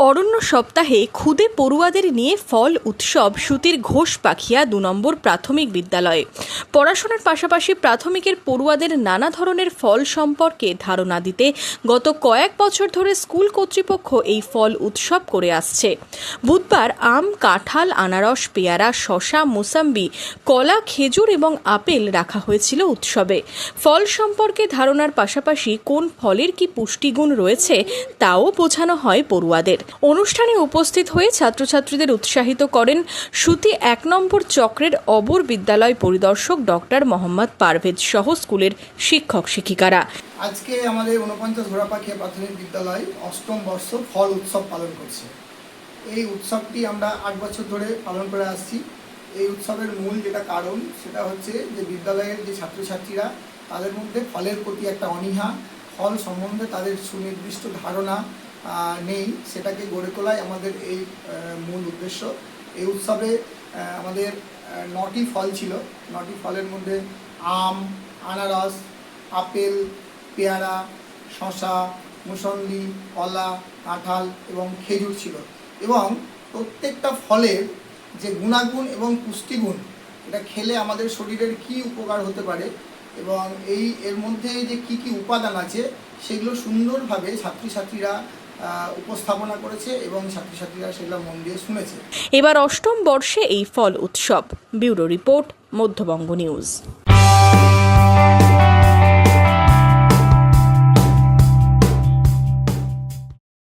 অরণ্য সপ্তাহে খুদে পড়ুয়াদের নিয়ে ফল উৎসব সুতির ঘোষপাখিয়া ২ নম্বর প্রাথমিক বিদ্যালয়ে। পড়াশোনার পাশাপাশি প্রাথমিকের পড়ুয়াদের নানা ধরনের ফল সম্পর্কে ধারণা দিতে গত কয়েক বছর ধরে স্কুল কর্তৃপক্ষ এই ফল উৎসব করে আসছে। বুধবার আম, কাঁঠাল, আনারস, পেয়ারা, শসা, মোসাম্বি, কলা, খেজুর এবং আপেল রাখা হয়েছিল উৎসবে। ফল সম্পর্কে ধারণার পাশাপাশি কোন ফলের কি পুষ্টিগুণ রয়েছে তাও বোঝানো হয় পড়ুয়াদের। অনুষ্ঠানে উপস্থিত হয়ে ছাত্রছাত্রীদের উৎসাহিত করেন সুতি ১ নম্বর চক্রের অবর বিদ্যালয় পরিদর্শক ডক্টর মোহাম্মদ পারভেজ সহ স্কুলের শিক্ষক শিক্ষিকারা। আজকে আমাদের ৪৯ ঘোড়াপাখিয়া প্রাথমিক বিদ্যালয় অষ্টম বর্ষ ফল উৎসব পালন করছে। এই উৎসবটি আমরা ৮ বছর ধরে পালন করে আসছি। এই উৎসবের মূল যেটা কারণ সেটা হচ্ছে যে বিদ্যালয়ের যে ছাত্রছাত্রীরা তাদের মধ্যে ফলের প্রতি একটা অনীহা, ফল সম্বন্ধে তাদের সুনির্দিষ্ট ধারণা নেই, সেটাকে গড়ে তোলাই আমাদের এই মূল উদ্দেশ্য। এই উৎসবে আমাদের ৯টি ফল ছিল। ৯টি ফলের মধ্যে আম, আনারস, আপেল, পেয়ারা, শসা, মুসম্বি, কলা, কাঁঠাল এবং খেজুর ছিল। এবং প্রত্যেকটা ফলের যে গুণাগুণ এবং পুষ্টিগুণ, এটা খেলে আমাদের শরীরের কী উপকার হতে পারে এবং এর মধ্যে যে কি কি উপাদান আছে সেগুলো সুন্দরভাবে ছাত্রছাত্রীরা উপস্থাপনা করেছে এবং ছাত্রছাত্রীরা সেগুলো মন দিয়ে শুনেছে। এবার অষ্টম বর্ষে এই ফল উৎসব। Bureau report, Madhyabanga news.